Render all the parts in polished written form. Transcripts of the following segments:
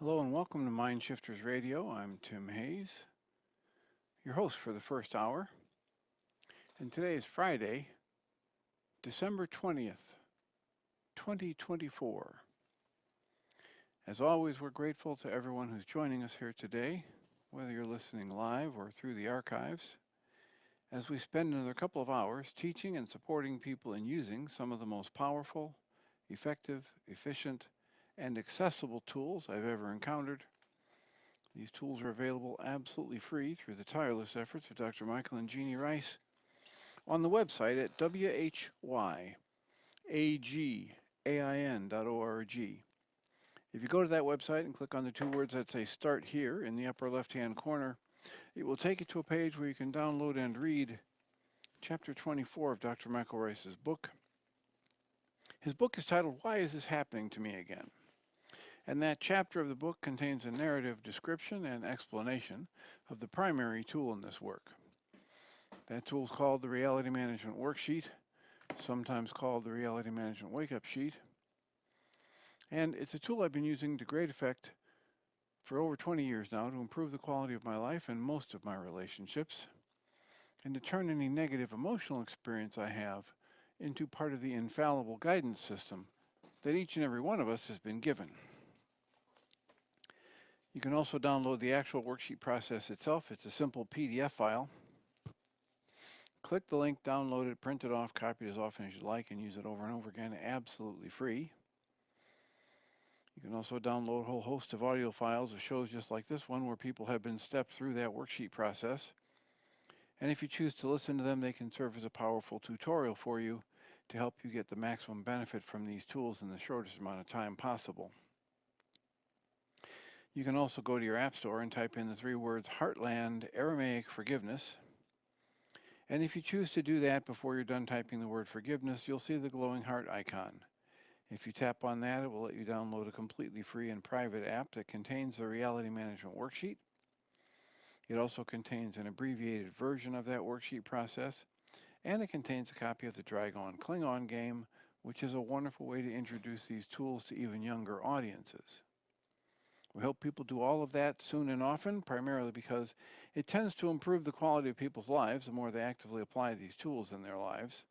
Hello and welcome to Mindshifters Radio. I'm Tim Hayes, your host for the first hour. And today is Friday, December 20th, 2024. As always, we're grateful to everyone who's joining us here today, whether you're listening live or through the archives, as we spend another couple of hours teaching and supporting people in using some of the most powerful, effective, efficient, and accessible tools I've ever encountered. These tools are available absolutely free through the tireless efforts of Dr. Michael and Jeanie Ryce on the website at whyagain.org. If you go to that website and click on the two words that say Start Here in the upper left-hand corner, it will take you to a page where you can download and read Chapter 24 of Dr. Michael Ryce's book. His book is titled, Why Is This Happening to Me Again? And that chapter of the book contains a narrative description and explanation of the primary tool in this work. That tool is called the Reality Management Worksheet, sometimes called the Reality Management Wake-Up Sheet. And it's a tool I've been using to great effect for over 20 years now to improve the quality of my life and most of my relationships, and to turn any negative emotional experience I have into part of the infallible guidance system that each and every one of us has been given. You can also download the actual worksheet process itself. It's a simple PDF file. Click the link, download it, print it off, copy it as often as you like, and use it over and over again, absolutely free. You can also download a whole host of audio files of shows just like this one where people have been stepped through that worksheet process. And if you choose to listen to them, they can serve as a powerful tutorial for you to help you get the maximum benefit from these tools in the shortest amount of time possible. You can also go to your app store and type in the three words Heartland Aramaic Forgiveness. And if you choose to do that before you're done typing the word forgiveness, you'll see the glowing heart icon. If you tap on that, it will let you download a completely free and private app that contains the Reality Management Worksheet. It also contains an abbreviated version of that worksheet process, and it contains a copy of the Dragon Klingon game, which is a wonderful way to introduce these tools to even younger audiences. We hope people do all of that soon and often, primarily because it tends to improve the quality of people's lives the more they actively apply these tools in their lives.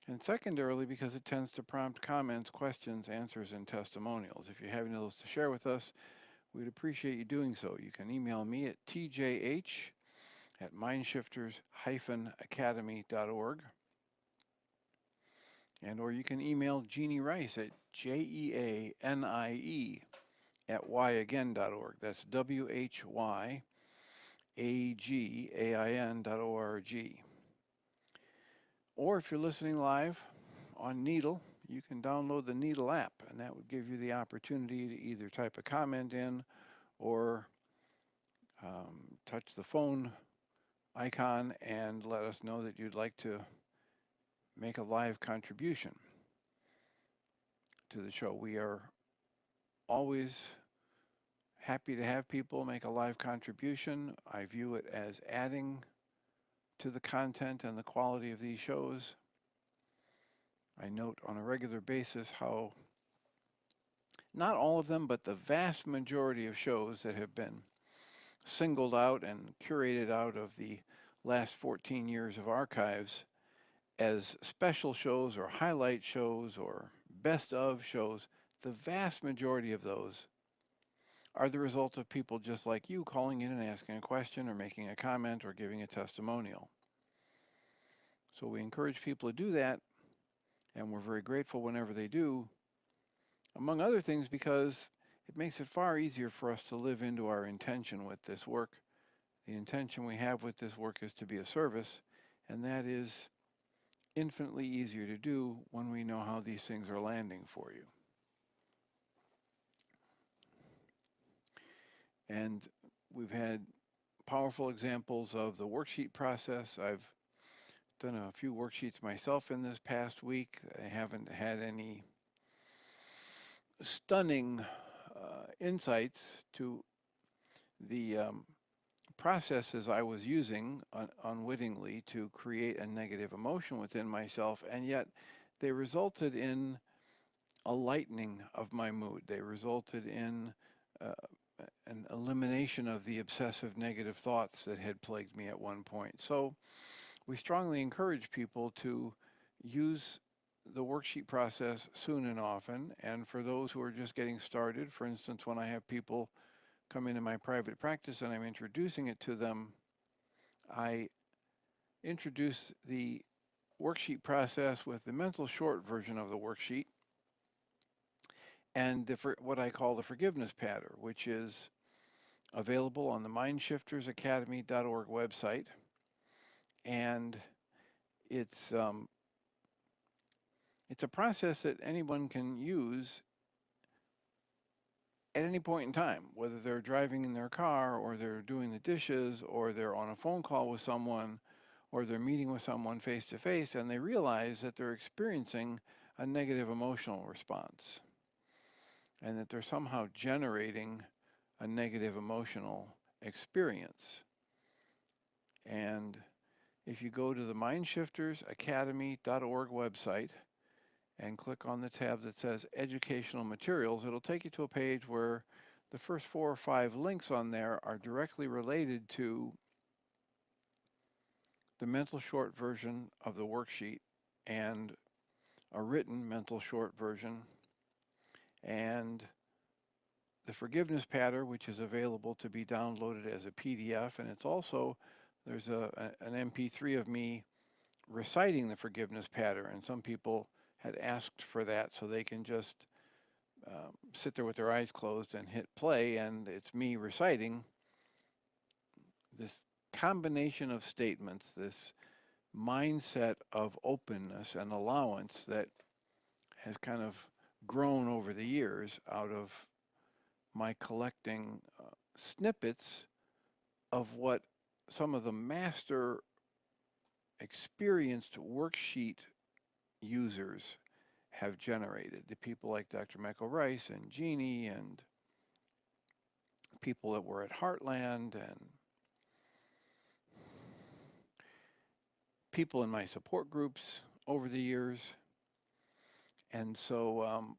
And secondarily, because it tends to prompt comments, questions, answers, and testimonials. If you have any of those to share with us, we'd appreciate you doing so. You can email me at tjh@mindshifters-academy.org. Or you can email Jeanie Ryce at jeanie@whyagain.org. That's whyagain.org. Or if you're listening live on Nedl, you can download the Nedl app, and that would give you the opportunity to either type a comment in or touch the phone icon and let us know that you'd like to make a live contribution to the show. We are always happy to have people make a live contribution. I view it as adding to the content and the quality of these shows. I note on a regular basis how not all of them, but the vast majority of shows that have been singled out and curated out of the last 14 years of archives as special shows or highlight shows or best of shows, the vast majority of those are the result of people just like you calling in and asking a question or making a comment or giving a testimonial. So we encourage people to do that, and we're very grateful whenever they do, among other things because it makes it far easier for us to live into our intention with this work. The intention we have with this work is to be a service, and that is infinitely easier to do when we know how these things are landing for you. And we've had powerful examples of the worksheet process. I've done a few worksheets myself in this past week. I haven't had any stunning insights to the processes I was using unwittingly to create a negative emotion within myself, and yet they resulted in a lightening of my mood. They resulted in an elimination of the obsessive negative thoughts that had plagued me at one point. So we strongly encourage people to use the worksheet process soon and often. And for those who are just getting started, for instance, when I have people come into my private practice and I'm introducing it to them, I introduce the worksheet process with the mental short version of the worksheet and what I call the forgiveness pattern, which is available on the mindshiftersacademy.org website. And it's a process that anyone can use at any point in time, whether they're driving in their car or they're doing the dishes or they're on a phone call with someone or they're meeting with someone face to face and they realize that they're experiencing a negative emotional response and that they're somehow generating a negative emotional experience. And if you go to the Mindshiftersacademy.org website and click on the tab that says Educational Materials, it'll take you to a page where the first 4 or 5 links on there are directly related to the mental short version of the worksheet and a written mental short version and the forgiveness pattern, which is available to be downloaded as a PDF. And it's also, there's an MP3 of me reciting the forgiveness pattern. And some people had asked for that so they can just sit there with their eyes closed and hit play. And it's me reciting this combination of statements, this mindset of openness and allowance that has kind of grown over the years out of my collecting snippets of what some of the master experienced worksheet users have generated. The people like Dr. Michael Ryce and Jeanie and people that were at Heartland and people in my support groups over the years. And so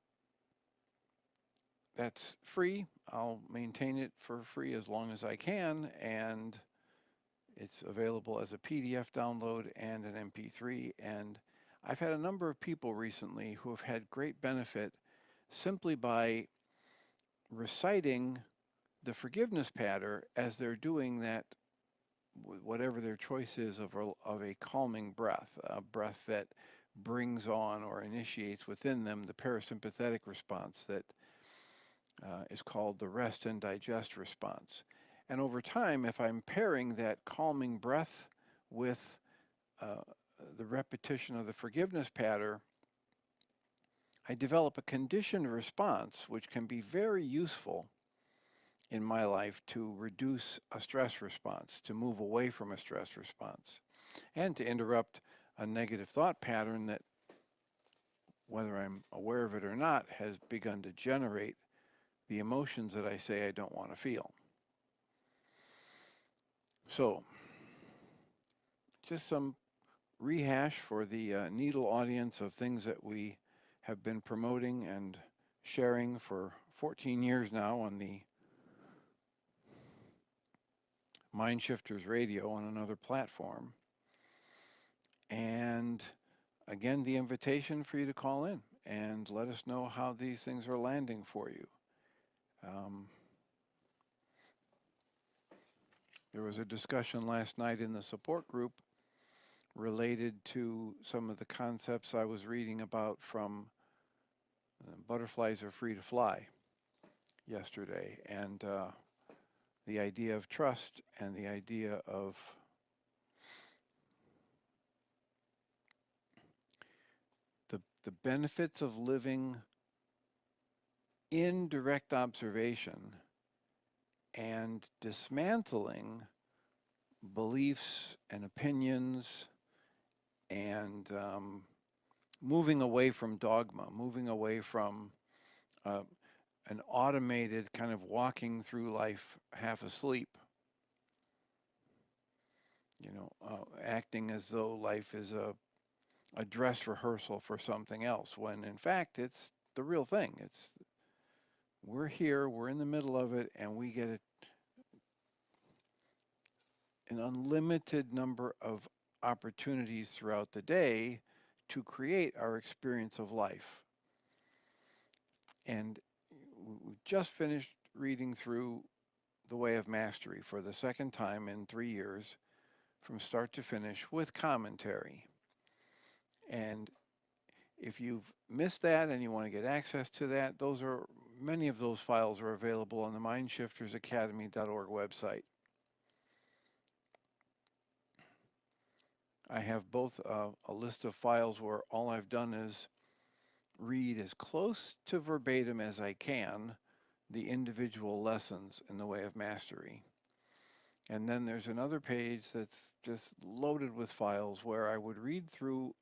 that's free. I'll maintain it for free as long as I can, and it's available as a PDF download and an MP3. And I've had a number of people recently who have had great benefit simply by reciting the forgiveness pattern as they're doing that, whatever their choice is of a calming breath, a breath that brings on or initiates within them the parasympathetic response that is called the rest and digest response. And over time, if I'm pairing that calming breath with the repetition of the forgiveness pattern, I develop a conditioned response which can be very useful in my life to reduce a stress response, to move away from a stress response, and to interrupt a negative thought pattern that, whether I'm aware of it or not, has begun to generate the emotions that I say I don't want to feel. So, just some rehash for the Nedl audience of things that we have been promoting and sharing for 14 years now on the Mindshifters Radio on another platform. And again, the invitation for you to call in and let us know how these things are landing for you. There was a discussion last night in the support group related to some of the concepts I was reading about from Butterflies Are Free to Fly yesterday, and the idea of trust and the idea of the benefits of living in direct observation and dismantling beliefs and opinions and moving away from dogma, moving away from an automated kind of walking through life half asleep, acting as though life is a dress rehearsal for something else, when in fact it's the real thing. It's we're here, we're in the middle of it, and we get an unlimited number of opportunities throughout the day to create our experience of life. And we just finished reading through The Way of Mastery for the second time in 3 years, from start to finish, with commentary. And if you've missed that and you want to get access to that, many of those files are available on the mindshiftersacademy.org website. I have both a list of files where all I've done is read as close to verbatim as I can the individual lessons in The Way of Mastery. And then there's another page that's just loaded with files where I would read through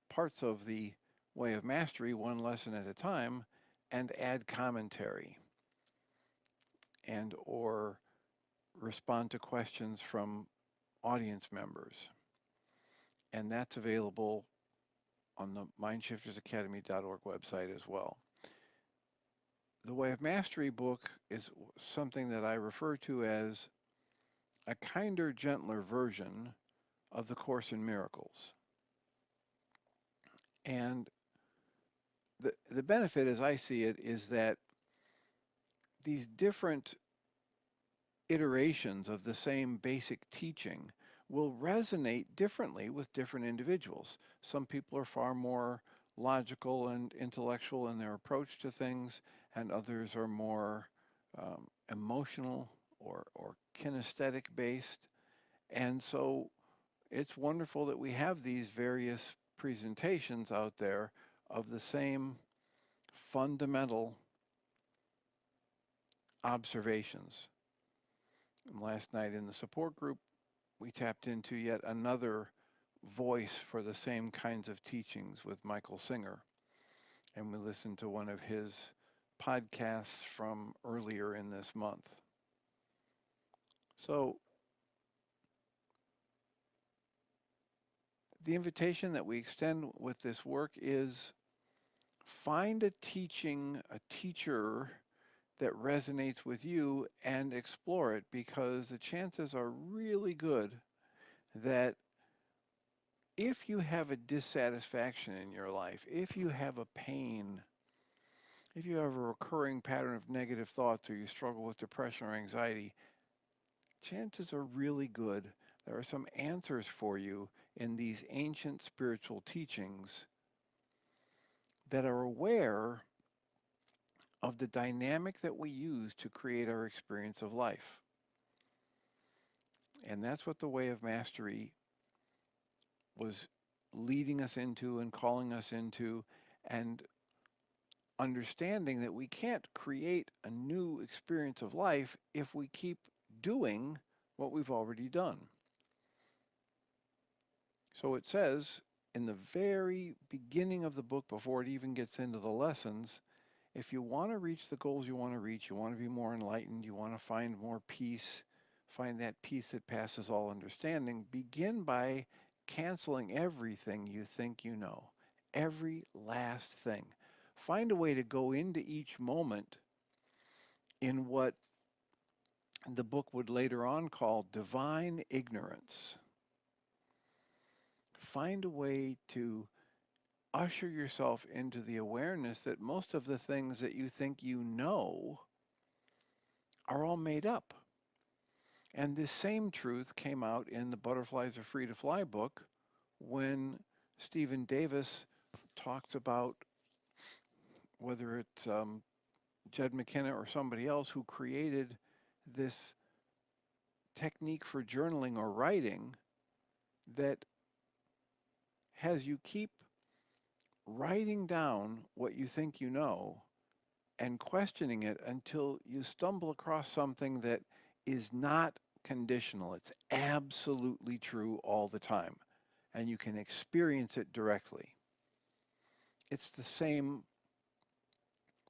parts of The Way of Mastery, one lesson at a time, and add commentary and or respond to questions from audience members. And that's available on the mindshiftersacademy.org website as well. The Way of Mastery book is something that I refer to as a kinder, gentler version of the Course in Miracles. And the benefit, as I see it, is that these different iterations of the same basic teaching will resonate differently with different individuals. Some people are far more logical and intellectual in their approach to things, and others are more emotional or kinesthetic based. And so it's wonderful that we have these various presentations out there of the same fundamental observations. And last night in the support group, we tapped into yet another voice for the same kinds of teachings with Michael Singer. And we listened to one of his podcasts from earlier in this month. So the invitation that we extend with this work is find a teacher that resonates with you and explore it, because the chances are really good that if you have a dissatisfaction in your life, if you have a pain, if you have a recurring pattern of negative thoughts, or you struggle with depression or anxiety, chances are really good there are some answers for you in these ancient spiritual teachings that are aware of the dynamic that we use to create our experience of life. And that's what the Way of Mastery was leading us into and calling us into, and understanding that we can't create a new experience of life if we keep doing what we've already done. So it says in the very beginning of the book, before it even gets into the lessons, if you want to reach the goals you want to reach, you want to be more enlightened, you want to find more peace, find that peace that passes all understanding, begin by canceling everything you think you know, every last thing. Find a way to go into each moment in what the book would later on call divine ignorance. Find a way to usher yourself into the awareness that most of the things that you think you know are all made up. And this same truth came out in the Butterflies Are Free to Fly book when Stephen Davis talks about, whether it's Jed McKenna or somebody else, who created this technique for journaling or writing that has you keep writing down what you think you know and questioning it until you stumble across something that is not conditional. It's absolutely true all the time, and you can experience it directly. It's the same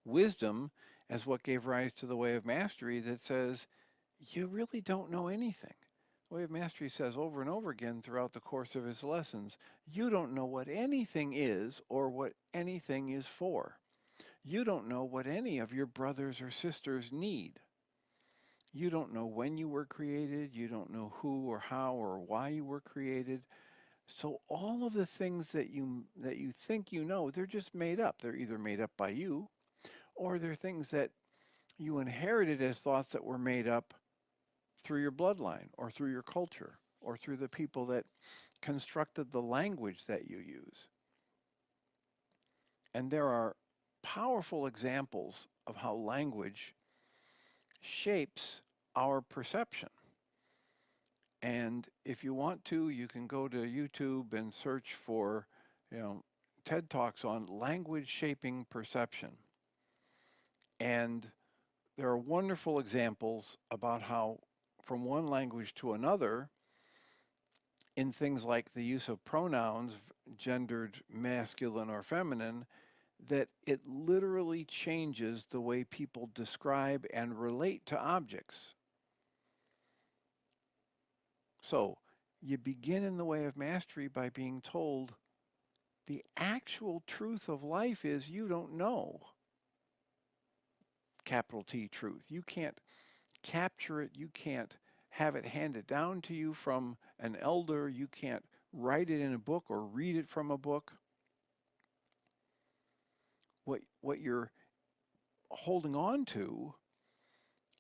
wisdom as what gave rise to the Way of Mastery that says, you really don't know anything. The Way of Mastery says over and over again throughout the course of his lessons, you don't know what anything is or what anything is for. You don't know what any of your brothers or sisters need. You don't know when you were created. You don't know who or how or why you were created. So all of the things that you think you know, they're just made up. They're either made up by you, or they're things that you inherited as thoughts that were made up through your bloodline or through your culture or through the people that constructed the language that you use. And there are powerful examples of how language shapes our perception. And if you want to, you can go to YouTube and search for, you know, TED Talks on language shaping perception. And there are wonderful examples about how from one language to another, in things like the use of pronouns, gendered masculine or feminine, that it literally changes the way people describe and relate to objects. So you begin in the way of mastery by being told the actual truth of life is you don't know. Capital T truth. You can't capture it. You can't have it handed down to you from an elder. You can't write it in a book or read it from a book. What you're holding on to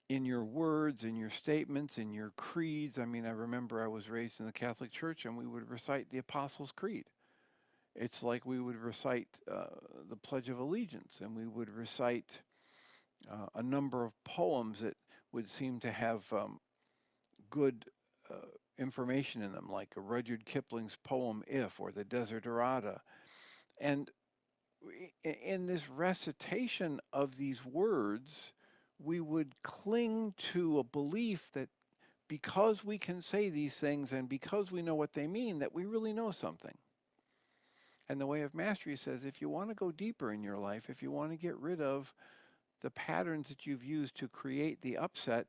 in your words, in your statements, in your creeds. I mean, I remember I was raised in the Catholic Church and we would recite the Apostles' Creed. It's like we would recite the Pledge of Allegiance, and we would recite a number of poems that would seem to have good information in them, like Rudyard Kipling's poem If, or the Desiderata. And in this recitation of these words, we would cling to a belief that because we can say these things and because we know what they mean, that we really know something. And the Way of Mastery says if you want to go deeper in your life, if you want to get rid of the patterns that you've used to create the upset,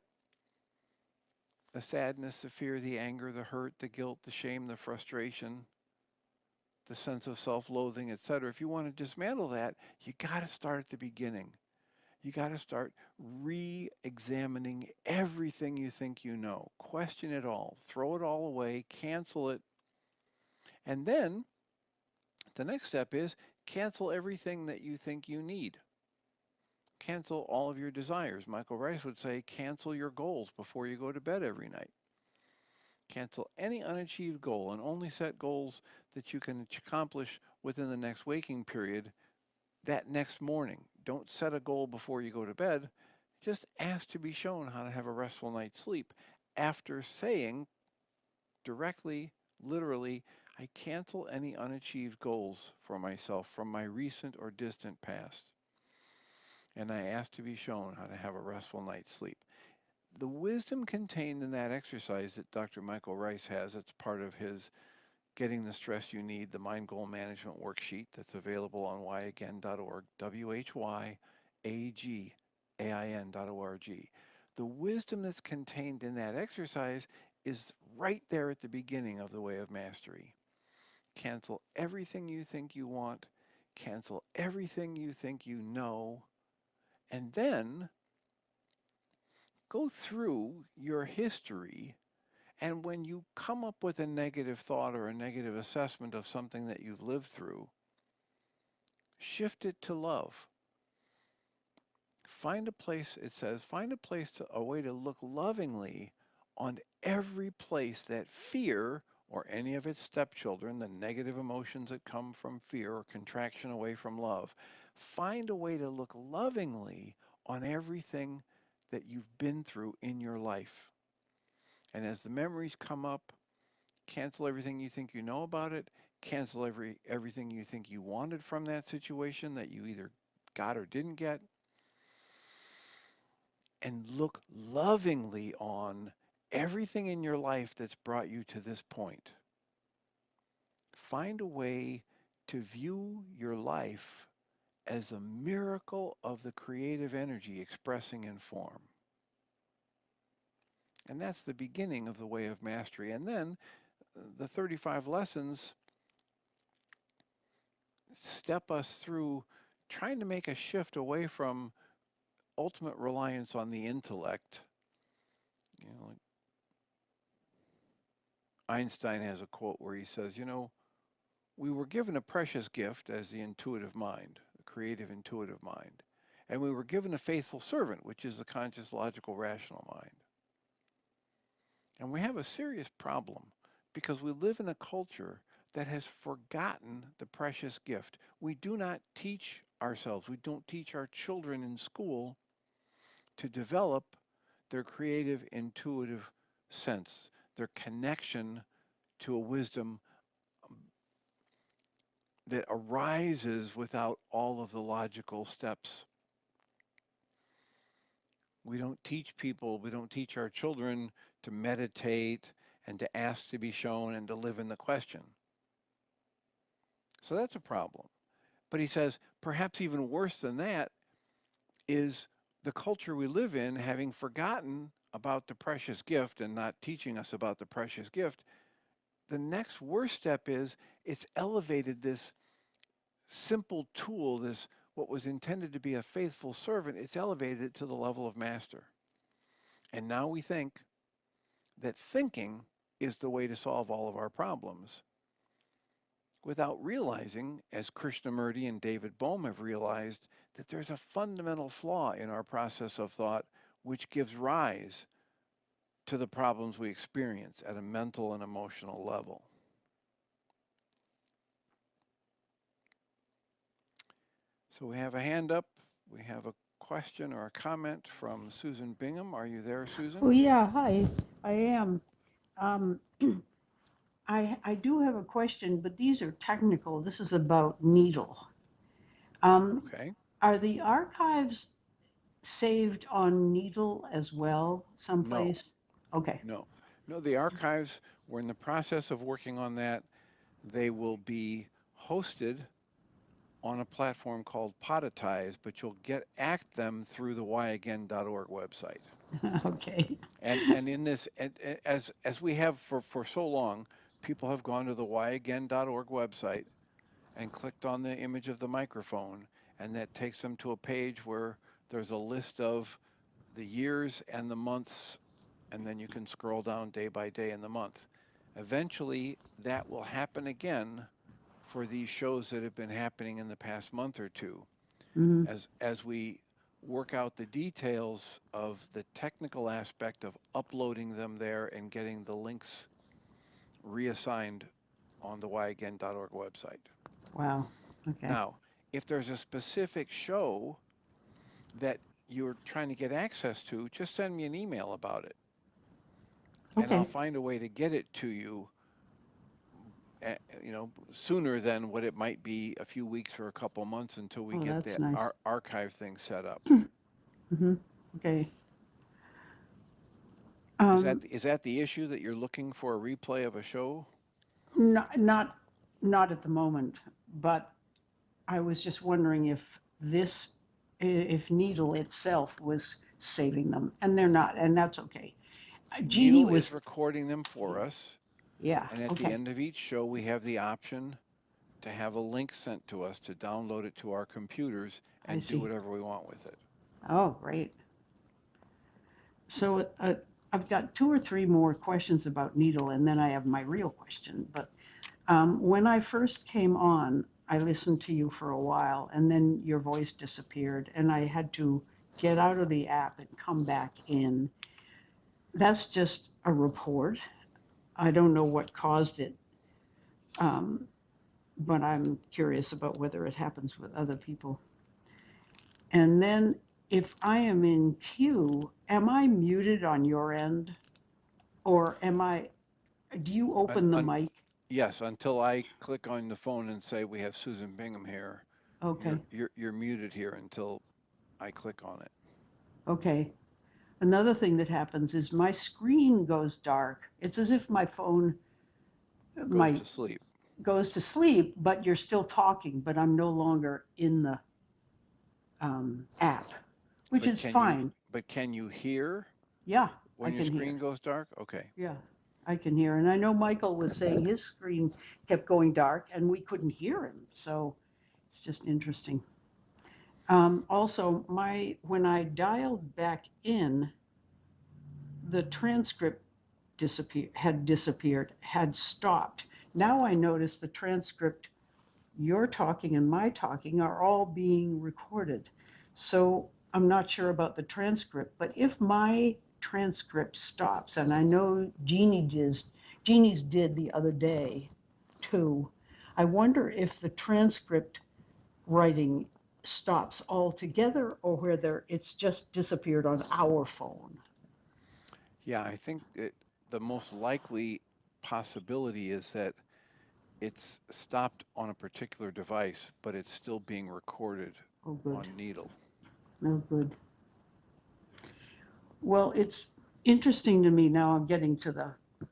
the sadness, the fear, the anger, the hurt, the guilt, the shame, the frustration, the sense of self-loathing, etc. If you want to dismantle that, you got to start at the beginning. You got to start re-examining everything you think you know. Question it all. Throw it all away. Cancel it. And then the next step is cancel everything that you think you need. Cancel all of your desires. Michael Ryce would say cancel your goals before you go to bed every night. Cancel any unachieved goal and only set goals that you can accomplish within the next waking period that next morning. Don't set a goal before you go to bed. Just ask to be shown how to have a restful night's sleep after saying directly, literally, I cancel any unachieved goals for myself from my recent or distant past. And I ask to be shown how to have a restful night's sleep. The wisdom contained in that exercise that Dr. Michael Ryce has, it's part of his Getting the Stress You Need, the Mind Goal Management Worksheet that's available on whyagain.org, WHYAGAIN.org. The wisdom that's contained in that exercise is right there at the beginning of the Way of Mastery. Cancel everything you think you want, cancel everything you think you know, and then go through your history, and when you come up with a negative thought or a negative assessment of something that you've lived through, shift it to love. Find a place, it says, find a way to look lovingly on every place that fear or any of its stepchildren, the negative emotions that come from fear or contraction away from love, find a way to look lovingly on everything that you've been through in your life. And as the memories come up, cancel everything you think you know about it, cancel everything you think you wanted from that situation that you either got or didn't get, and look lovingly on everything in your life that's brought you to this point. Find a way to view your life as a miracle of the creative energy expressing in form. And that's the beginning of the Way of Mastery. And then the 35 lessons step us through trying to make a shift away from ultimate reliance on the intellect. Like Einstein has a quote where he says, we were given a precious gift as the intuitive mind, the creative intuitive mind. And we were given a faithful servant, which is the conscious, logical, rational mind. And we have a serious problem because we live in a culture that has forgotten the precious gift. We do not teach ourselves, we don't teach our children in school to develop their creative, intuitive sense, their connection to a wisdom that arises without all of the logical steps. We don't teach people, we don't teach our children to meditate and to ask to be shown and to live in the question. So that's a problem. But he says, perhaps even worse than that is the culture we live in having forgotten about the precious gift and not teaching us about the precious gift. The next worst step is it's elevated this simple tool, this what was intended to be a faithful servant, it's elevated it to the level of master. And now we think that thinking is the way to solve all of our problems without realizing, as Krishnamurti and David Bohm have realized, that there's a fundamental flaw in our process of thought which gives rise to the problems we experience at a mental and emotional level. So we have a hand up. We have a question or a comment from Susan Bingham. Are you there, Susan? Oh, yeah, hi, I am. Um, I do have a question, but these are technical. This is about Nedl. Um, Okay. are the archives saved on Nedl as well, No, someplace? Okay. no. No, the archives, we're in the process of working on that. They will be hosted on a platform called Podetize, but you'll get at them through the whyagain.org website. Okay. And in this, as we have for so long, people have gone to the whyagain.org website and clicked on the image of the microphone, and that takes them to a page where there's a list of the years and the months, and then you can scroll down day by day in the month. Eventually, that will happen again for these shows that have been happening in the past month or two, Mm-hmm. as we work out the details of the technical aspect of uploading them there and getting the links reassigned on the whyagain.org website. Wow. Okay. Now, if there's a specific show that you're trying to get access to, just send me an email about it, and I'll Okay. find a way to get it to you, sooner than what it might be a few weeks or a couple months until we Oh, get that's that nice. archive thing set up. Mm-hmm. Okay. Is that Um, is that the issue that you're looking for a replay of a show? not, not, not at the moment, but I was just wondering if if Needle itself was saving them, and they're not, and that's okay. Jeannie Needle was, is recording them for us, yeah, and at the okay, end of each show, we have the option to have a link sent to us to download it to our computers I and do see. whatever we want with it. Oh, great. So I've got two or three more questions about Needle, and then I have my real question. But when I first came on, I listened to you for a while, and then your voice disappeared, and I had to get out of the app and come back in. That's just a report. I don't know what caused it, um, but I'm curious about whether it happens with other people. And then if I am in queue, am I muted on your end, or do you Un, open the un, mic? yes, until I click on the phone and say we have Susan Bingham here, Okay, you're muted here until I click on it. okay. Another thing that happens is my screen goes dark. It's as if my phone Goes my to sleep. goes to sleep, but you're still talking, but I'm no longer in the app, which But is can you fine. but can you hear Yeah, I when your can hear. screen goes dark? Okay. Yeah, I can hear. And I know Michael was saying his screen kept going dark and we couldn't hear him. So it's just interesting. Also, when I dialed back in, the transcript disappeared, had stopped. Now I notice the transcript, your talking and my talking, are all being recorded. So I'm not sure about the transcript, but if my transcript stops, and I know Jeannie's did the other day too, I wonder if the transcript writing stops altogether or whether it's just disappeared on our phone. Yeah, I think the most likely possibility is that it's stopped on a particular device, but it's still being recorded Oh, good. on Nedl. No good. Well, it's interesting to me now. I'm getting to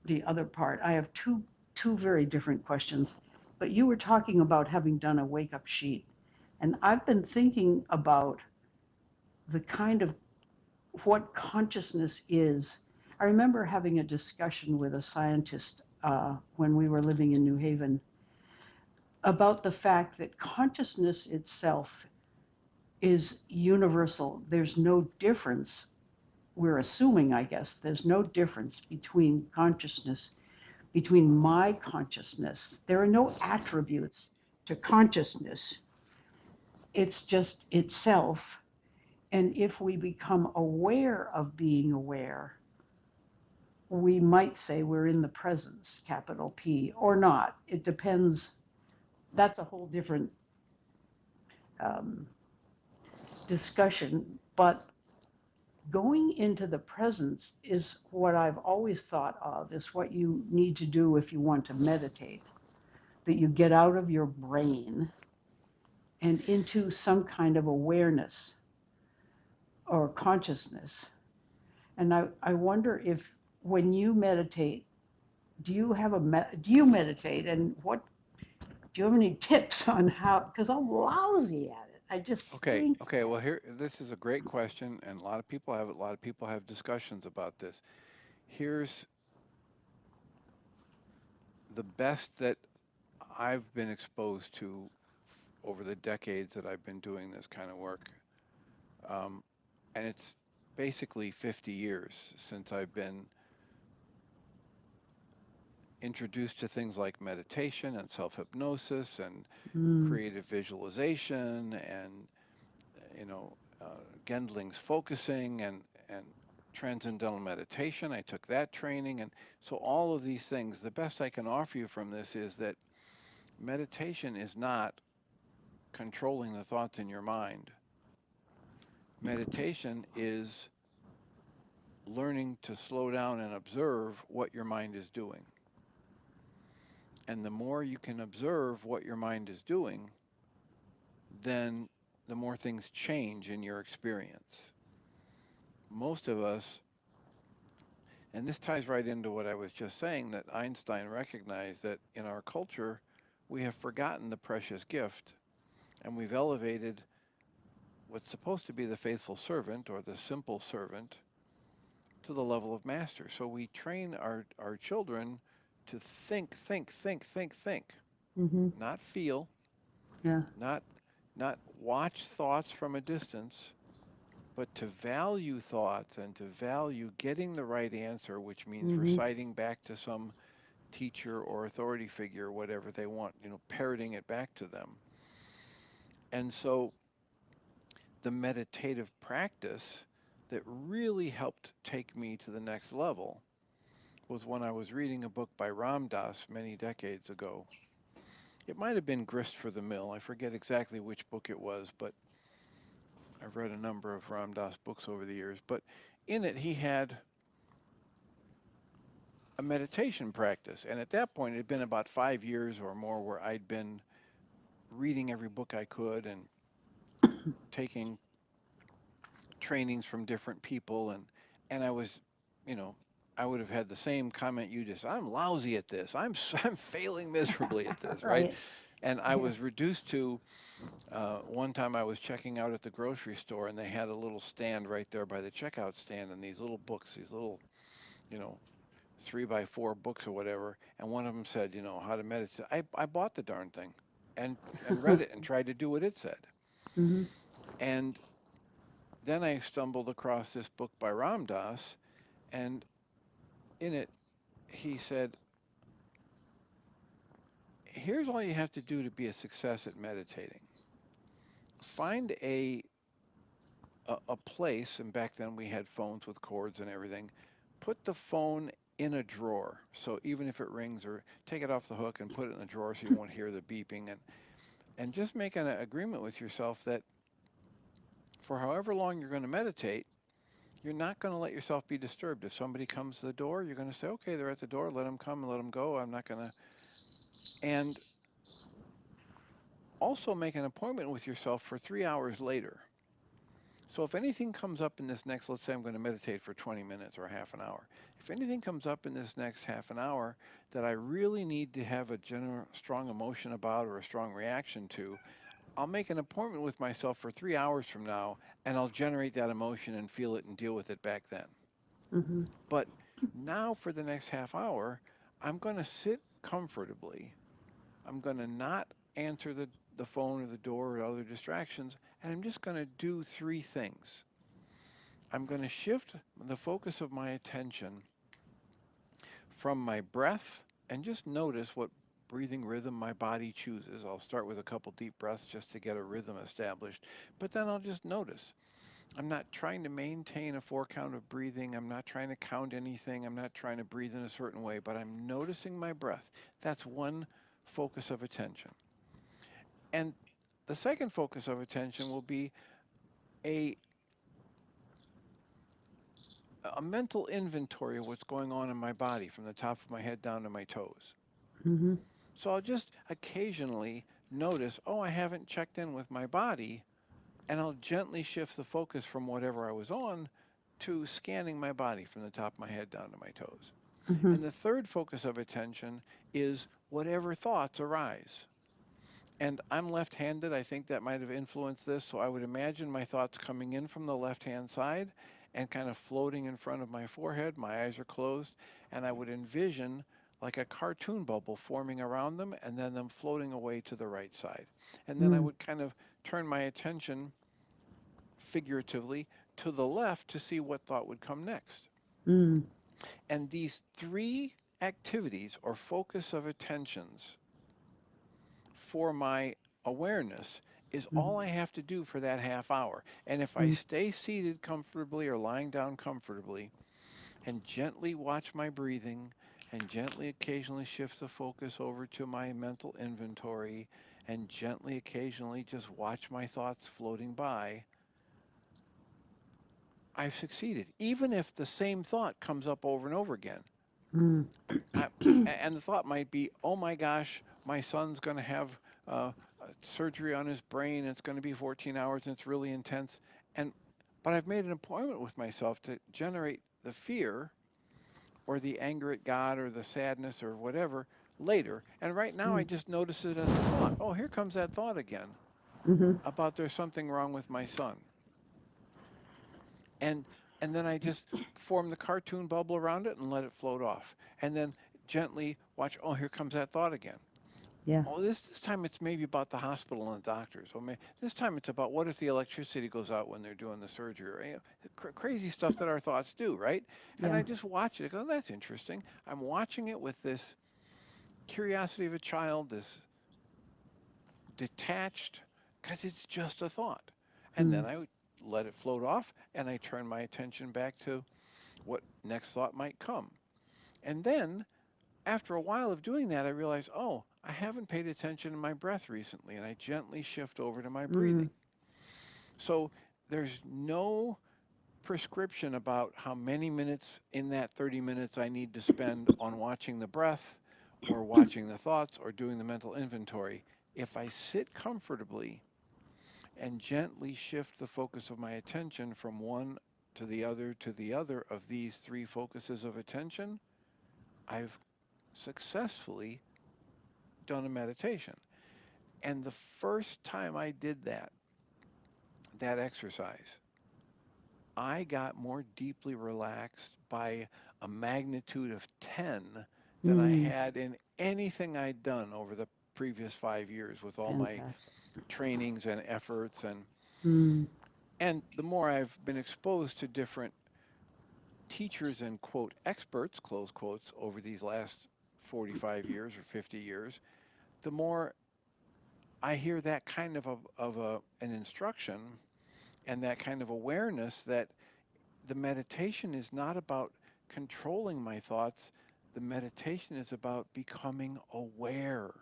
the other part. I have two very different questions. But you were talking about having done a wake up sheet, and I've been thinking about the kind of what consciousness is. I remember having a discussion with a scientist when we were living in New Haven about the fact that consciousness itself is universal. There's no difference. We're assuming, I guess, there's no difference between consciousness, between my consciousness. There are no attributes to consciousness. It's just itself. And if we become aware of being aware, we might say we're in the presence, capital P, or not. It depends. That's a whole different um, discussion. But going into the presence is what I've always thought of is what you need to do if you want to meditate, that you get out of your brain and into some kind of awareness or consciousness. And I wonder if when you meditate, do you meditate, and what do you have any tips on how, because I'm lousy at it. I just Okay, stink okay. at Well, it. here, this is a great question, and a lot of people have discussions about this. Here's the best that I've been exposed to over the decades that I've been doing this kind of work, um, and it's basically 50 years since I've been introduced to things like meditation and self-hypnosis and Mm, creative visualization and you know Gendling's focusing and transcendental meditation. I took that training, and so all of these things. The best I can offer you from this is that meditation is not controlling the thoughts in your mind. Meditation is learning to slow down and observe what your mind is doing. And the more you can observe what your mind is doing, then the more things change in your experience. Most of us, and this ties right into what I was just saying, that Einstein recognized that in our culture, we have forgotten the precious gift and we've elevated what's supposed to be the faithful servant or the simple servant to the level of master. So we train our children to think, mm-hmm. not feel, Yeah. not not watch thoughts from a distance, but to value thoughts and to value getting the right answer, which means Mm-hmm. reciting back to some teacher or authority figure, whatever they want, parroting it back to them. And so the meditative practice that really helped take me to the next level was when I was reading a book by Ram Dass many decades ago. It might have been Grist for the Mill. I forget exactly which book it was, but I've read a number of Ram Dass books over the years. But in it, he had a meditation practice. And at that point, it had been about 5 years or more where I'd been reading every book I could and taking trainings from different people. And I was, you know, I would have had the same comment you just, I'm lousy at this. I'm failing miserably at this, right? Right. And I Yeah. was reduced to one time I was checking out at the grocery store and they had a little stand right there by the checkout stand and these little books, these little, you know, 3 by 4 books or whatever. And one of them said, how to meditate. I bought the darn thing and read it and tried to do what it said. Mm-hmm. And then I stumbled across this book by Ram Dass, and in it, he said, here's all you have to do to be a success at meditating. Find a place, and back then we had phones with cords and everything. Put the phone in a drawer, so even if it rings, or take it off the hook and put it in a drawer so you won't hear the beeping, and just make an agreement with yourself that for however long you're going to meditate, you're not going to let yourself be disturbed. If somebody comes to the door, you're going to say, okay, they're at the door, let them come and let them go. I'm not going to. And also make an appointment with yourself for 3 hours later. So if anything comes up in this next, let's say I'm going to meditate for 20 minutes or half an hour. If anything comes up in this next half an hour that I really need to have a strong emotion about or a strong reaction to, I'll make an appointment with myself for 3 hours from now, and I'll generate that emotion and feel it and deal with it back then. Mm-hmm. But now for the next half hour, I'm going to sit comfortably. I'm going to not answer the phone or the door or other distractions, and I'm just going to do three things. I'm going to shift the focus of my attention from my breath and just notice what breathing rhythm my body chooses. I'll start with a couple deep breaths just to get a rhythm established, but then I'll just notice. I'm not trying to maintain a 4 count of breathing. I'm not trying to count anything. I'm not trying to breathe in a certain way, but I'm noticing my breath. That's one focus of attention. And the second focus of attention will be a, a mental inventory of what's going on in my body from the top of my head down to my toes. Mm-hmm. So I'll just occasionally notice, oh, I haven't checked in with my body, and I'll gently shift the focus from whatever I was on to scanning my body from the top of my head down to my toes. Mm-hmm. And the third focus of attention is whatever thoughts arise. And I'm left-handed. I think that might have influenced this. So I would imagine my thoughts coming in from the left-hand side and kind of floating in front of my forehead. My eyes are closed. And I would envision like a cartoon bubble forming around them and then them floating away to the right side. And then I Mm-hmm. would kind of turn my attention figuratively to the left to see what thought would come next. Mm-hmm. And these three activities or focus of attentions for my awareness is all I have to do for that half hour. And if I stay seated comfortably or lying down comfortably and gently watch my breathing and gently occasionally shift the focus over to my mental inventory and gently occasionally just watch my thoughts floating by, I've succeeded. Even if the same thought comes up over and over again. I, and the thought might be, oh my gosh, my son's going to have surgery on his brain. It's going to be 14 hours and it's really intense. And but I've made an appointment with myself to generate the fear or the anger at God or the sadness or whatever later. And right now I just notice it as a thought. Oh, here comes that thought again Mm-hmm. about there's something wrong with my son. and and then I just form the cartoon bubble around it and let it float off. And then gently watch, oh, here comes that thought again. Yeah. Oh, this time it's maybe about the hospital and the doctors. Or maybe this time it's about what if the electricity goes out when they're doing the surgery. Or, crazy stuff that our thoughts do, right? And Yeah. I just watch it. I go, that's interesting. I'm watching it with this curiosity of a child, this detached, because it's just a thought. And Mm-hmm. then I let it float off and I turn my attention back to what next thought might come. And then after a while of doing that, I realize, oh, I haven't paid attention to my breath recently, and I gently shift over to my Mm-hmm. breathing. So there's no prescription about how many minutes in that 30 minutes I need to spend on watching the breath or watching the thoughts or doing the mental inventory. If I sit comfortably and gently shift the focus of my attention from one to the other of these three focuses of attention, I've successfully done a meditation. And the first time I did that exercise, I got more deeply relaxed by a magnitude of 10 than I Mm. had in anything I'd done over the previous 5 years with all my Fantastic. trainings and efforts. And Mm. And the more I've been exposed to different teachers and quote experts, close quotes, over these last 45 years or 50 years, the more I hear that kind of an instruction and that kind of awareness that the meditation is not about controlling my thoughts. The meditation is about becoming aware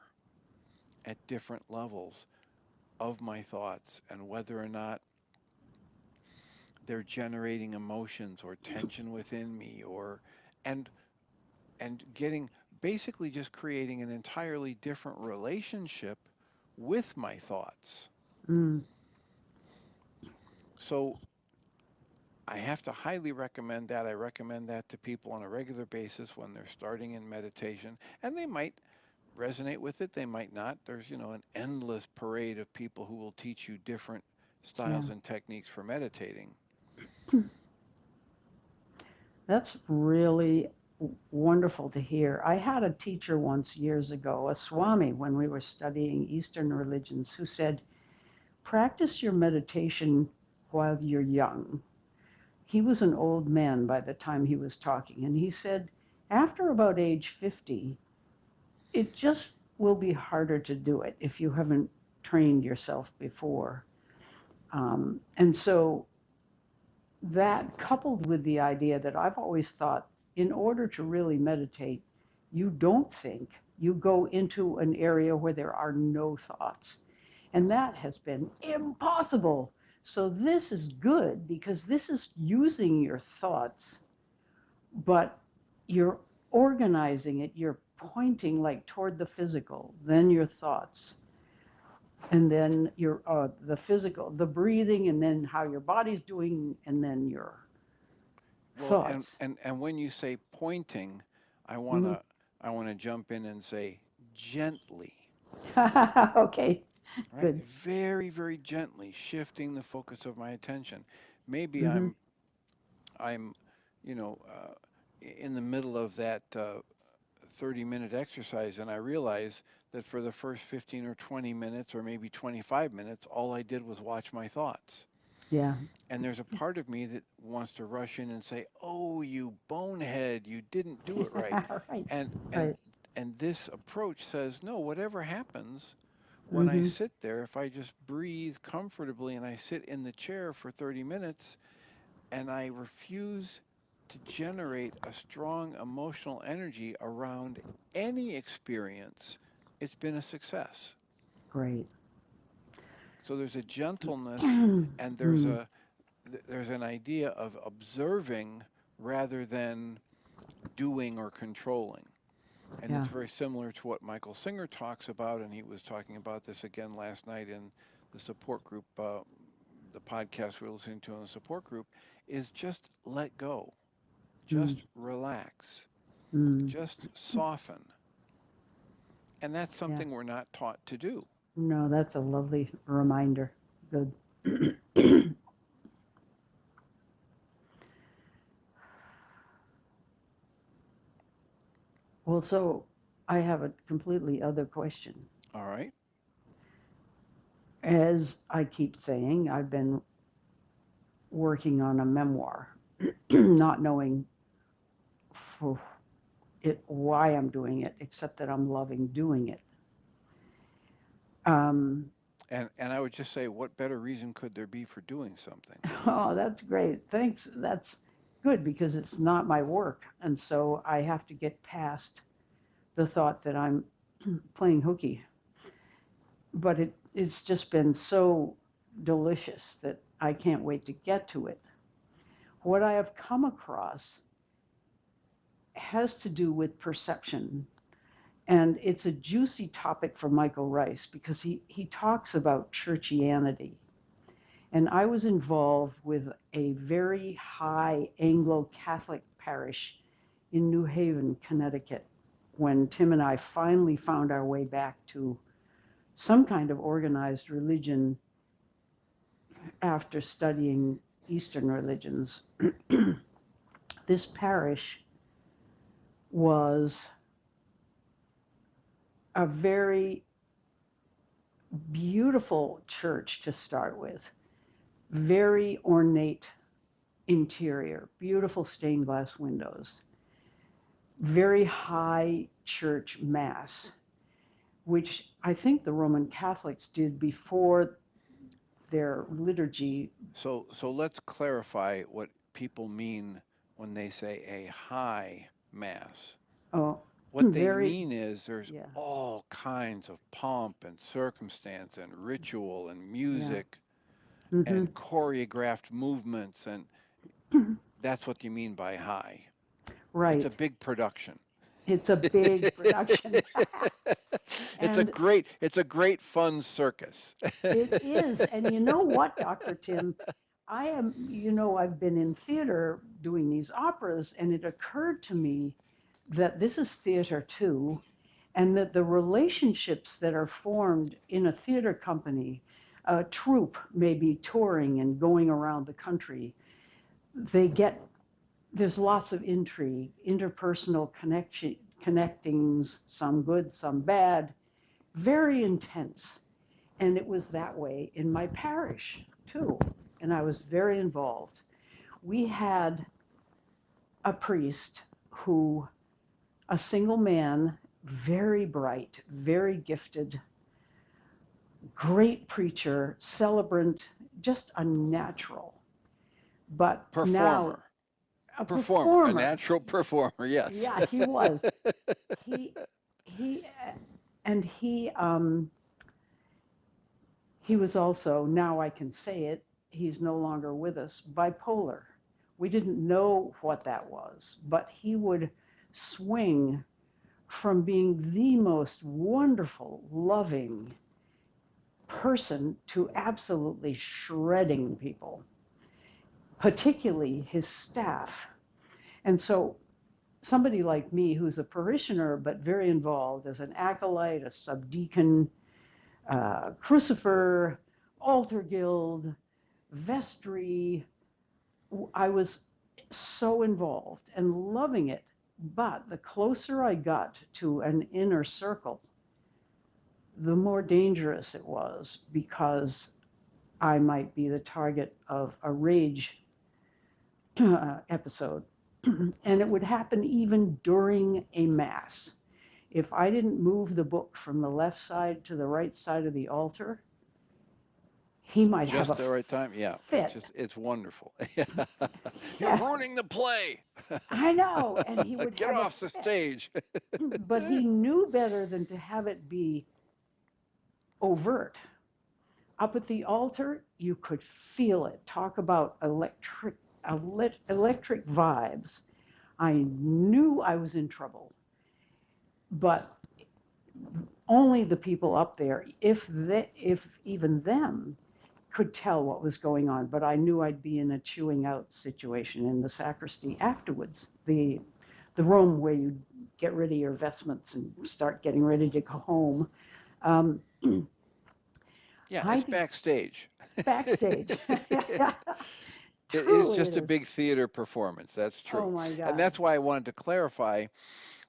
at different levels of my thoughts and whether or not they're generating emotions or tension within me or and and getting basically just creating an entirely different relationship with my thoughts. Mm. So I have to highly recommend that. I recommend that to people on a regular basis when they're starting in meditation, and they might resonate with it, they might not. There's, an endless parade of people who will teach you different Yeah. styles and techniques for meditating. That's really wonderful to hear. I had a teacher once years ago, a Swami, when we were studying Eastern religions, who said, practice your meditation while you're young. He was an old man by the time he was talking, and he said, after about age 50, it just will be harder to do it if you haven't trained yourself before. And so that coupled with the idea that I've always thought in order to really meditate, you don't think, you go into an area where there are no thoughts. And that has been impossible. So this is good because this is using your thoughts, but you're organizing it, you're pointing like toward the physical, then your thoughts, and then your the physical, the breathing, and then how your body's doing, and then your Well, and thoughts. and and when you say pointing, I want Hmm. to I want to jump in and say gently, Okay, right? good. Very, very gently shifting the focus of my attention. Maybe Hmm. I'm, you know, in the middle of that 30-minute exercise, and I realize that for the first 15 or 20 minutes, or maybe 25 minutes, all I did was watch my thoughts. Yeah. And there's a part of me that wants to rush in and say, "Oh, you bonehead, you didn't do it right." Right. And and Right. and this approach says, "No, whatever happens when I Hmm. sit there, if I just breathe comfortably and I sit in the chair for 30 minutes and I refuse to generate a strong emotional energy around any experience, it's been a success." Great. So there's a gentleness and Mm. there's an idea of observing rather than doing or controlling. And it's Yeah. very similar to what Michael Singer talks about, and he was talking about this again last night in the support group, the podcast we're listening to in the support group, is just let go, Mm. just relax, Mm. just soften. And that's Yeah. something we're not taught to do. No, that's a lovely reminder. Good. Well, so I have a completely other question. All right. As I keep saying, I've been working on a memoir, not knowing for why I'm doing it, except that I'm loving doing it. Um, And I would just say, what better reason could there be for doing something? oh, that's great. Thanks. That's good because it's not my work. And so I have to get past the thought that I'm playing hooky. But it's just been so delicious that I can't wait to get to it. What I have come across has to do with perception. And it's a juicy topic for Michael Ryce because he talks about churchianity. And I was involved with a very high Anglo Catholic parish in New Haven, Connecticut, when Tim and I finally found our way back to some kind of organized religion after studying Eastern religions. This parish was a very beautiful church to start with. very ornate interior, beautiful stained glass windows, very high church mass, which I think the Roman Catholics did before their liturgy. So let's clarify what people mean when they say a high mass. Oh, What they very, mean is there's yeah, all kinds of pomp and circumstance and ritual and yeah. music Hmm. and choreographed movements, and that's what you mean by high. It's a Right. big production. It's a big production. And It's a great fun circus. it is. And you know what, Dr. Tim? I've been in theater doing these operas, and it occurred to me that this is theater too, and that the relationships that are formed in a theater company, a troupe may be touring and going around the country, they get, there's lots of intrigue, interpersonal connectings, some good, some bad, very intense. And it was that way in my parish too. And I was very involved. We had a priest who, a single man, very bright, very gifted, great preacher, celebrant, just a natural. But now Performer. a Performer. A performer. natural performer, yes. Yeah, he was. He he and he was also, now I can say it, he's no longer with us, bipolar. We didn't know what that was, but he would swing from being the most wonderful, loving person to absolutely shredding people, particularly his staff. And so somebody like me, who's a parishioner but very involved as an acolyte, a subdeacon, crucifer, altar guild, vestry, I was so involved and loving it. But the closer I got to an inner circle, the more dangerous it was, because I might be the target of a rage episode. And it would happen even during a mass. If I didn't move the book from the left side to the right side of the altar, he might have Just a the right time. Yeah, fit. it's wonderful. You're Yeah, ruining the play. I know. And he would Get have a off the fit. stage. But he knew better than to have it be overt. Up at the altar, you could feel it. Talk about electric vibes. I knew I was in trouble, but only the people up there, if even them, could tell what was going on. But I knew I'd be in a chewing out situation in the sacristy afterwards, the room where you get rid of your vestments and start getting ready to go home. Um, Yeah, I it's be backstage. backstage. It is Truly, it just a is. big theater performance. That's Oh true. my And God. that's why I wanted to clarify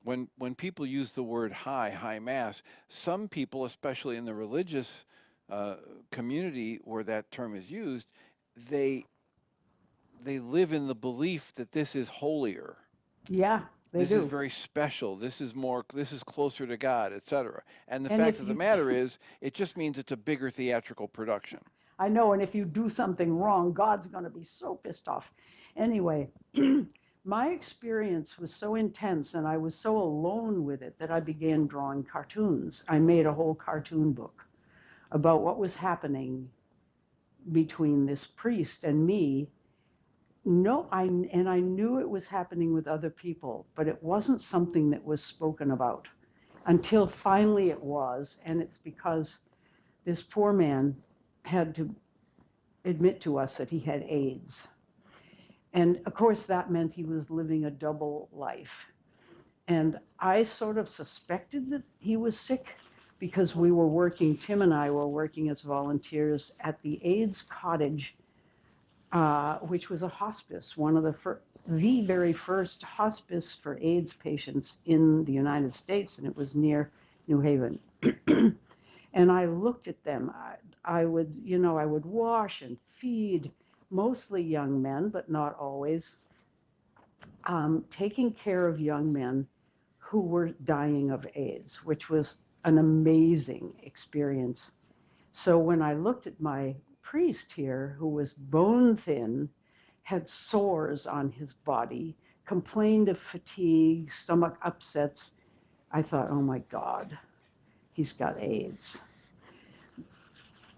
when people use the word high mass, some people, especially in the religious uh, community where that term is used, they they live in the belief that this is holier. Yeah, they This is do. very special. This is closer to God, etc. And the And fact if of the you, matter is, it just means it's a bigger theatrical production. I know, and if you do something wrong, God's going to be so pissed off. Anyway, my experience was so intense and I was so alone with it that I began drawing cartoons. I made a whole cartoon book about what was happening between this priest and me. No, I knew it was happening with other people, but it wasn't something that was spoken about until finally it was. And it's because this poor man had to admit to us that he had AIDS. And of course, that meant he was living a double life. And I sort of suspected that he was sick because Tim and I were working as volunteers at the AIDS cottage, which was a hospice, one of the very first hospice for AIDS patients in the United States, and it was near New Haven. And I looked at them. I would wash and feed mostly young men, but not always, taking care of young men who were dying of AIDS, which was an amazing experience. So when I looked at my priest here, who was bone thin, had sores on his body, complained of fatigue, stomach upsets, I thought, oh my God, he's got AIDS.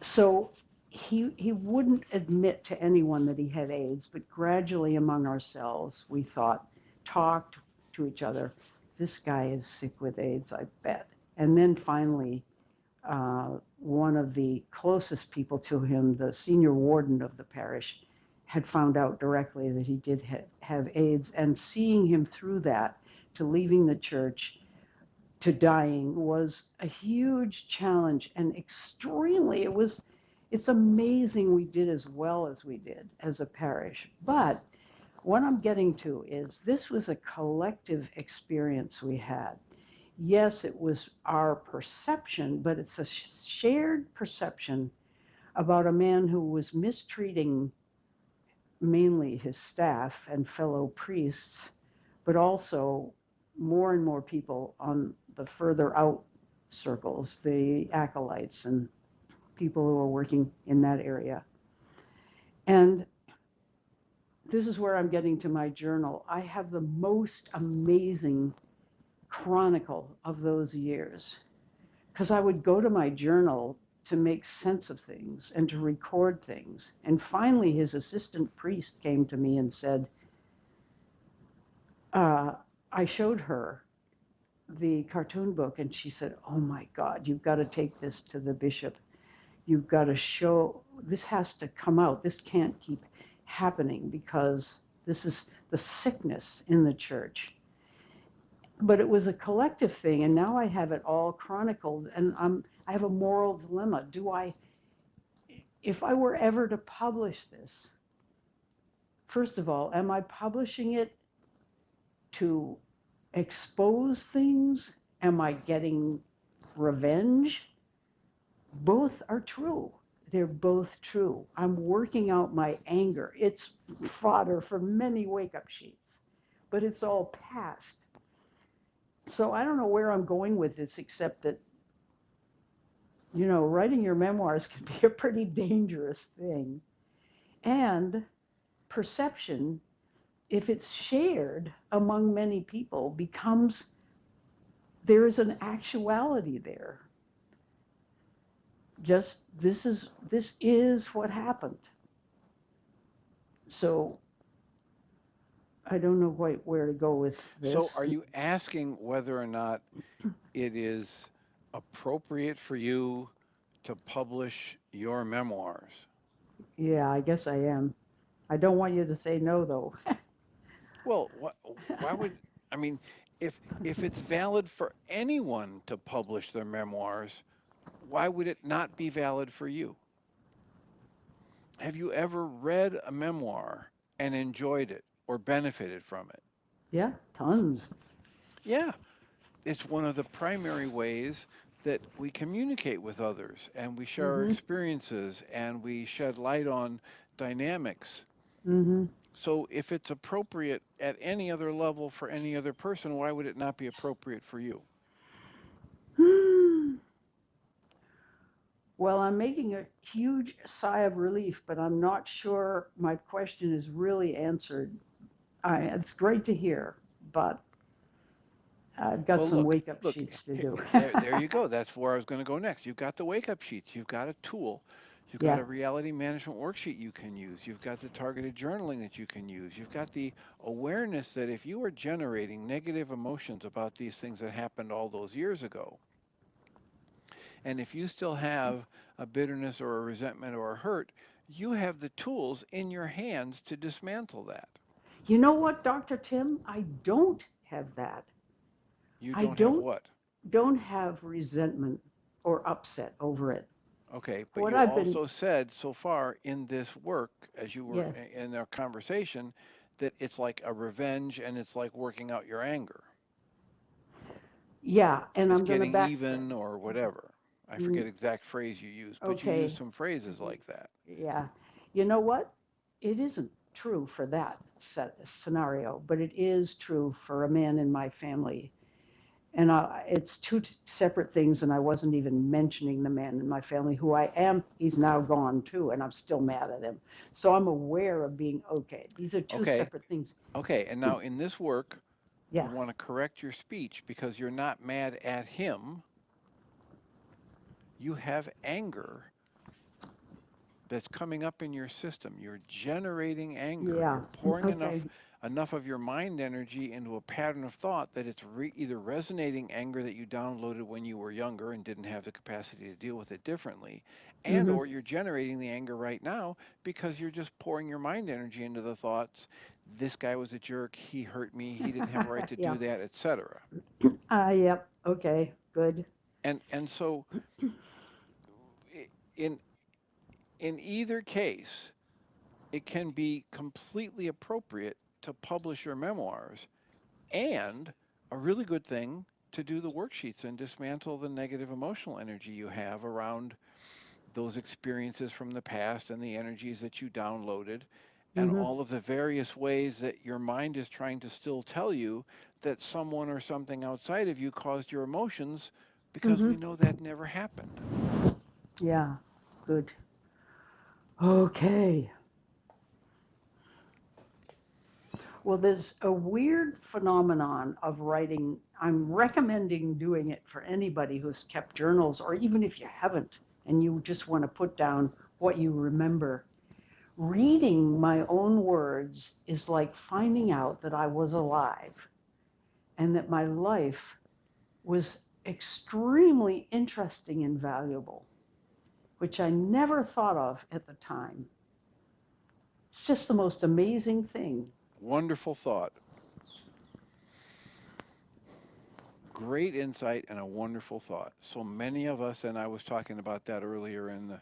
So he wouldn't admit to anyone that he had AIDS, but gradually among ourselves, we thought, talked to each other, this guy is sick with AIDS, I bet. And then finally, one of the closest people to him, the senior warden of the parish, had found out directly that he did have AIDS, and seeing him through that to leaving the church to dying was a huge challenge, and it's amazing we did as well as we did as a parish. But what I'm getting to is this was a collective experience we had. Yes, it was our perception, but it's a shared perception about a man who was mistreating mainly his staff and fellow priests, but also more and more people on the further out circles, the acolytes and people who are working in that area. And this is where I'm getting to my journal. I have the most amazing chronicle of those years because I would go to my journal to make sense of things and to record things. And finally, his assistant priest came to me and said, I showed her the cartoon book, and she said, oh my God, you've got to take this to the bishop. You've got to show, this has to come out. This can't keep happening because this is the sickness in the church. But it was a collective thing, and now I have it all chronicled, and I have a moral dilemma. If I were ever to publish this, first of all, am I publishing it to expose things? Am I getting revenge? Both are true. They're both true. I'm working out my anger. It's fodder for many wake-up sheets, but it's all past. So I don't know where I'm going with this, except that, writing your memoirs can be a pretty dangerous thing. And perception, if it's shared among many people, there is an actuality there. Just this is what happened. So I don't know quite where to go with this. So are you asking whether or not it is appropriate for you to publish your memoirs? Yeah, I guess I am. I don't want you to say no, though. Well, why would, I mean, if it's valid for anyone to publish their memoirs, why would it not be valid for you? Have you ever read a memoir and enjoyed it or benefited from it? Yeah, tons. Yeah, it's one of the primary ways that we communicate with others and we share our experiences and we shed light on dynamics. So if it's appropriate at any other level for any other person, why would it not be appropriate for you? Well, I'm making a huge sigh of relief, but I'm not sure my question is really answered. It's great to hear, but I've got Well, some look, wake-up look, sheets to do. there you go. That's where I was going to go next. You've got the wake-up sheets. You've got a tool. You've got Yeah. a reality management worksheet you can use. You've got the targeted journaling that you can use. You've got the awareness that if you are generating negative emotions about these things that happened all those years ago, and if you still have a bitterness or a resentment or a hurt, you have the tools in your hands to dismantle that. You know what, Dr. Tim? I don't have that. You I don't have don't what? don't have resentment or upset over it. Okay, but What you I've been, also said so far in this work, as you were yeah, in our conversation, that it's like a revenge and it's like working out your anger. yeah, and It's I'm going to getting back. even or whatever. I Mm, forget exact phrase you used, but you used okay. some phrases like that. Yeah. You know what? It isn't true for that scenario, but it is true for a man in my family. And it's two separate things, and I wasn't even mentioning the man in my family who I am. He's now gone too, and I'm still mad at him. So I'm aware of being okay. These are two Okay. separate things. Okay. And now in this work, you Yeah. want to correct your speech because you're not mad at him. You have anger that's coming up in your system. You're generating anger. Yeah. You're pouring Okay. enough of your mind energy into a pattern of thought that it's either resonating anger that you downloaded when you were younger and didn't have the capacity to deal with it differently, and Mm-hmm. or you're generating the anger right now because you're just pouring your mind energy into the thoughts, this guy was a jerk, he hurt me, he didn't have a right to Yeah. do that, etc. Yep. Okay. Good. And so in in either case, it can be completely appropriate to publish your memoirs and a really good thing to do the worksheets and dismantle the negative emotional energy you have around those experiences from the past and the energies that you downloaded and Mm-hmm. all of the various ways that your mind is trying to still tell you that someone or something outside of you caused your emotions because Mm-hmm. we know that never happened. Yeah. Good. Okay. Well, there's a weird phenomenon of writing. I'm recommending doing it for anybody who's kept journals, or even if you haven't and you just want to put down what you remember. Reading my own words is like finding out that I was alive and that my life was extremely interesting and valuable, which I never thought of at the time. It's just the most amazing thing. Wonderful thought. Great insight and a wonderful thought. So many of us, and I was talking about that earlier in the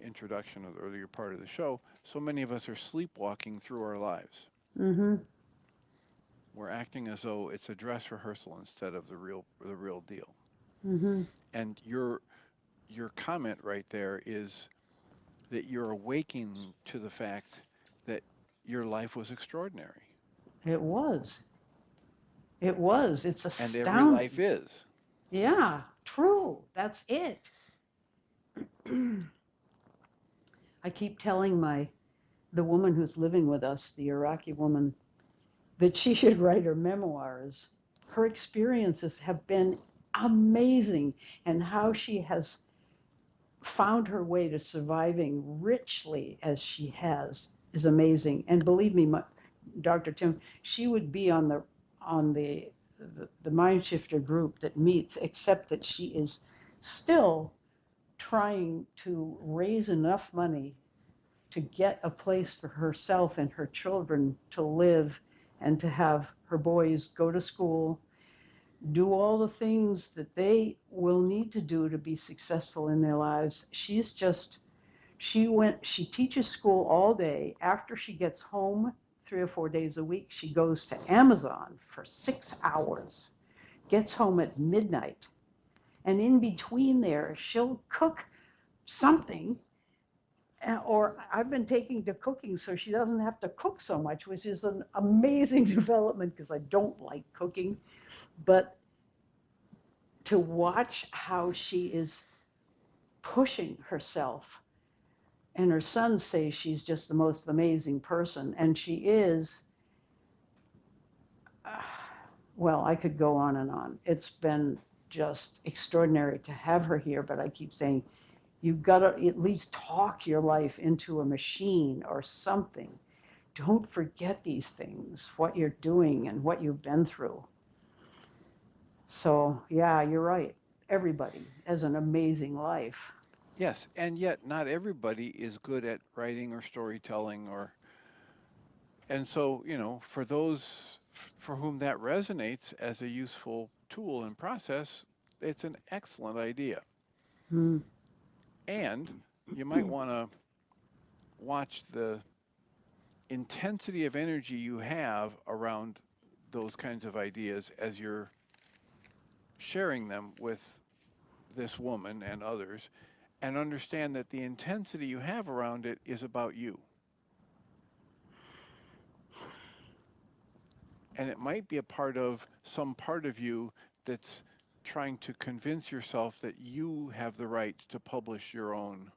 introduction of the earlier part of the show, so many of us are sleepwalking through our lives. Mm-hmm. We're acting as though it's a dress rehearsal instead of the real deal. Mm-hmm. And your comment right there is that you're awakening to the fact that your life was extraordinary. It was. It was. It's And every life astounding. is. Yeah, true. That's it. I keep telling the woman who's living with us, the Iraqi woman, that she should write her memoirs. Her experiences have been amazing, and how she has found her way to surviving richly as she has is amazing. And believe me, Dr. Tim, she would be on the Mindshifter group that meets, except that she is still trying to raise enough money to get a place for herself and her children to live and to have her boys go to school, do all the things that they will need to do to be successful in their lives. She teaches school all day. After she gets home 3 or 4 days a week, she goes to Amazon for 6 hours, gets home at midnight, and in between there, she'll cook something. Or I've been taking to cooking so she doesn't have to cook so much, which is an amazing development because I don't like cooking. But to watch how she is pushing herself, and her sons say she's just the most amazing person, and she is. Uh, well, I could go on and on. It's been just extraordinary to have her here, but I keep saying, you've got to at least talk your life into a machine or something. Don't forget these things, what you're doing and what you've been through. So, yeah, you're right. Everybody has an amazing life. Yes, and yet not everybody is good at writing or storytelling or and so, for those for whom that resonates as a useful tool and process, it's an excellent idea. Mm. And you might want to watch the intensity of energy you have around those kinds of ideas as you're sharing them with this woman and others, and understand that the intensity you have around it is about you. And it might be a part of some part of you that's trying to convince yourself that you have the right to publish your own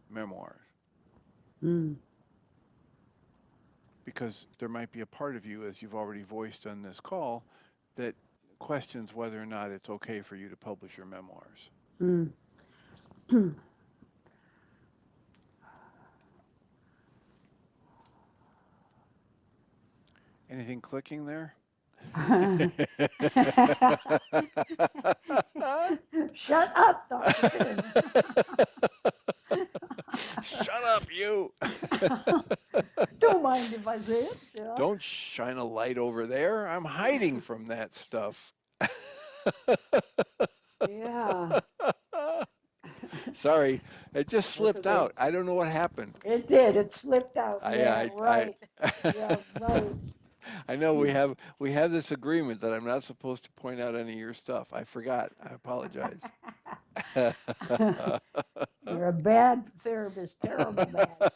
memoirs. Mm. Because there might be a part of you, as you've already voiced on this call, that questions whether or not it's okay for you to publish your memoirs. Mm. Anything clicking there? Shut up, Dr. Tim. Shut up, you! Don't mind if I say it. Yeah. Don't shine a light over there. I'm hiding from that stuff. Yeah. Sorry, it just That's slipped okay. out. I don't know what happened. It did. It slipped out. Yeah, I right. Yeah, right. I know we have this agreement that I'm not supposed to point out any of your stuff. I forgot. I apologize. You're a bad therapist, terrible bad.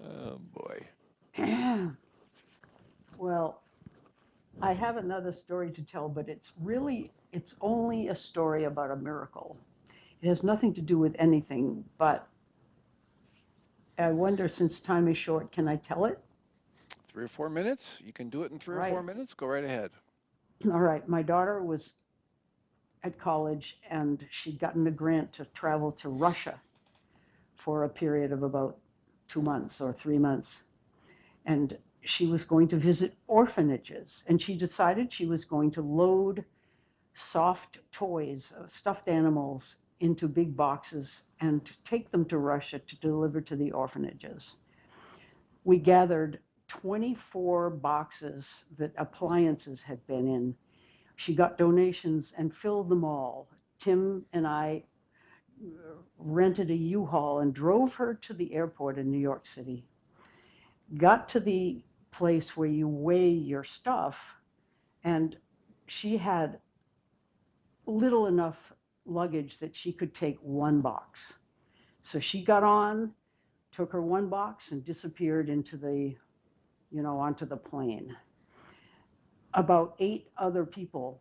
Oh boy. Well, I have another story to tell, but it's only a story about a miracle. It has nothing to do with anything, but I wonder, since time is short, can I tell it? 3 or 4 minutes? You can do it in three or Right. 4 minutes? Go right ahead. All right. My daughter was at college and she'd gotten a grant to travel to Russia for a period of about 2 months or 3 months. And she was going to visit orphanages. And she decided she was going to load soft toys, stuffed animals, into big boxes and to take them to Russia to deliver to the orphanages. We gathered 24 boxes that appliances had been in. She got donations and filled them all. Tim and I rented a U-Haul and drove her to the airport in New York City. Got to the place where you weigh your stuff, and she had little enough luggage that she could take one box. So she got on, took her one box, and disappeared into onto the plane. About 8 other people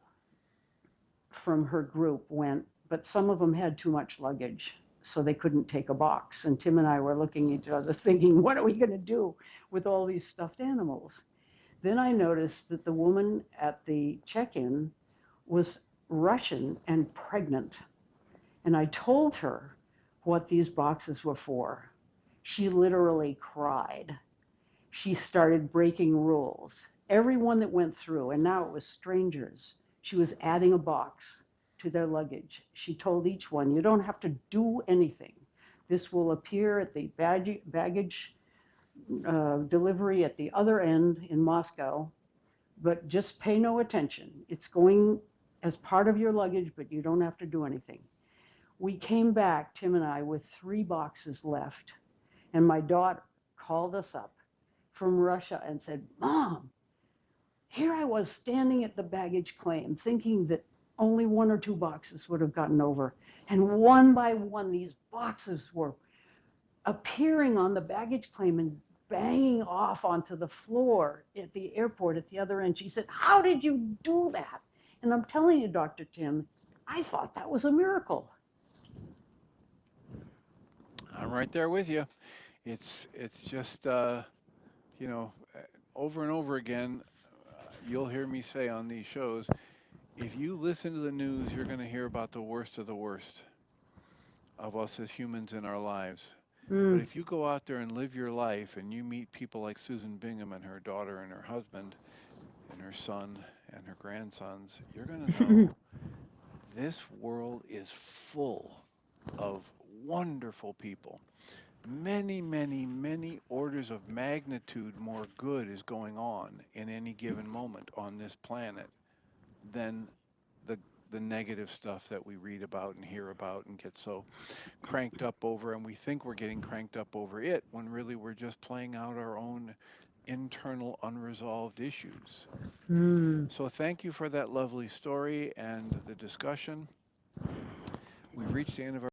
from her group went, but some of them had too much luggage, so they couldn't take a box. And Tim and I were looking at each other thinking, what are we going to do with all these stuffed animals? Then I noticed that the woman at the check-in was Russian and pregnant. And I told her what these boxes were for. She literally cried. She started breaking rules. Everyone that went through, and now it was strangers, she was adding a box to their luggage. She told each one, you don't have to do anything. This will appear at the baggage delivery at the other end in Moscow, but just pay no attention. It's going as part of your luggage, but you don't have to do anything. We came back, Tim and I, with 3 boxes left, and my daughter called us up from Russia and said, Mom, here I was standing at the baggage claim thinking that only 1 or 2 boxes would have gotten over. And one by one, these boxes were appearing on the baggage claim and banging off onto the floor at the airport at the other end. She said, how did you do that? And I'm telling you, Dr. Tim, I thought that was a miracle. I'm right there with you. It's just over and over again, you'll hear me say on these shows, if you listen to the news, you're going to hear about the worst of the worst of us as humans in our lives. But if you go out there and live your life and you meet people like Susan Bingham and her daughter and her husband and her son and her grandsons, you're going to know this world is full of wonderful people. Many, many, many orders of magnitude more good is going on in any given moment on this planet than the negative stuff that we read about and hear about and get so cranked up over, and we think we're getting cranked up over it when really we're just playing out our own internal unresolved issues. Mm. So thank you for that lovely story and the discussion. We've reached the end of our